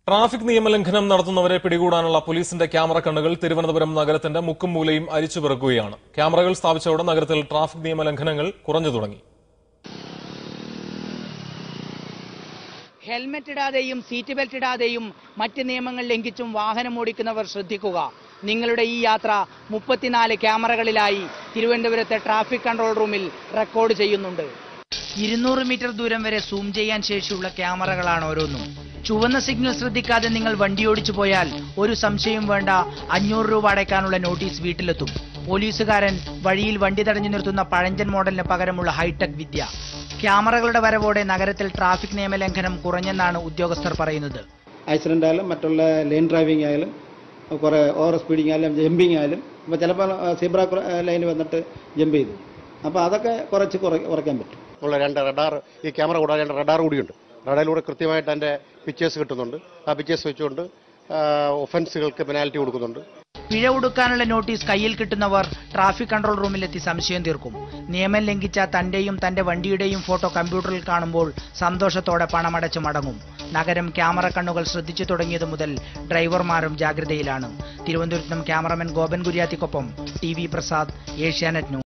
Traffic നിയമലംഘനം നടത്തുന്നവരെ പിടികൂടാനുള്ള പോലീസിന്റെ ക്യാമറ കണ്ണുകൾ തിരുവനന്തപുരം നഗരത്തിന്റെ മുക്കും മൂലയും അരിച്ചുപിറക്കുകയാണ്. ക്യാമറകൾ സ്ഥാപിച്ചതോടെ നഗരത്തിൽ ട്രാഫിക് നിയമലംഘനങ്ങൾ കുറഞ്ഞു തുടങ്ങി. ഹെൽമെറ്റ് ഇടാതെയും സീറ്റ് ബെൽറ്റ് ഇടാതെയും മറ്റ് നിയമങ്ങൾ ലംഘിച്ചും വാഹനം ഓടിക്കുന്നവർ ശ്രദ്ധിക്കുക. നിങ്ങളുടെ ഈ യാത്ര 34 ക്യാമറകളിലായി തിരുവനന്തപുരത്തെ ട്രാഫിക് കൺട്രോൾ റൂമിൽ റെക്കോർഡ് ചെയ്യുന്നുണ്ട്. 200 മീറ്റർ ദൂരം വരെ സൂം ചെയ്യാൻ ശേഷിയുള്ള ക്യാമറകളാണ് ഓരോന്നും. ചുവന്ന സിഗ്നൽ ശ്രദ്ധിക്കാതെ നിങ്ങൾ വണ്ടിയോടിച്ചു പോയാൽ ഒരു സംശയം വേണ്ട, 500 രൂപ അടയ്ക്കാനുള്ള നോട്ടീസ് വീട്ടിലെത്തും. പോലീസുകാരൻ വഴിയിൽ വണ്ടി തടഞ്ഞു നിർത്തുന്ന പഴഞ്ചൻ മോഡലിന് പകരമുള്ള ഹൈടെക് വിദ്യ. ക്യാമറകളുടെ വരവോടെ നഗരത്തിൽ ട്രാഫിക് നിയമലംഘനം കുറഞ്ഞെന്നാണ് ഉദ്യോഗസ്ഥർ പറയുന്നത്. ആക്സിഡന്റ് ആയാലും മറ്റുള്ള ലൈൻ ഡ്രൈവിംഗ് ആയാലും കുറേ ഓവർ സ്പീഡിംഗ് ആയാലും ജമ്പിങ് ആയാലും ഇപ്പോൾ ചിലപ്പോൾ സീബ്ര ലൈൻ വന്നിട്ട് ജമ്പ് ചെയ്തു. അപ്പോൾ അതൊക്കെ കുറയ്ക്കാൻ പറ്റും. ഉള്ള 2 റഡാർ, ഈ ക്യാമറ കൂടാതെ 2 റഡാർ കൂടിയുണ്ട്. റഡാറിലൂടെ കൃത്യമായിട്ട് അതിൻ്റെ പിക്ചേഴ്സ് കിട്ടുന്നുണ്ട്. ആ പിക്ചേഴ്സ് വെച്ചുകൊണ്ട് ഒഫൻസുകൾക്ക് പെനാൽറ്റി കൊടുക്കുന്നുണ്ട്. പിഴ കൊടുക്കാനുള്ള നോട്ടീസ് കയ്യിൽ കിട്ടുന്നവർ ട്രാഫിക് കൺട്രോൾ റൂമിലെത്തി സംശയം തീർക്കും. നിയമം ലംഘിച്ച തന്റെയും തന്റെ വണ്ടിയുടെയും ഫോട്ടോ കമ്പ്യൂട്ടറിൽ കാണുമ്പോൾ സന്തോഷത്തോടെ പണമടച്ച് മടങ്ങും. നഗരം ക്യാമറ കണ്ണുകൾ ശ്രദ്ധിച്ചു തുടങ്ങിയത് മുതൽ ഡ്രൈവർമാരും ജാഗ്രതയിലാണ്. തിരുവനന്തപുരത്തും ക്യാമറമാൻ ഗോപൻ കുര്യാത്തിക്കൊപ്പം TV പ്രസാദ്, ഏഷ്യാനെറ്റ് ന്യൂസ്.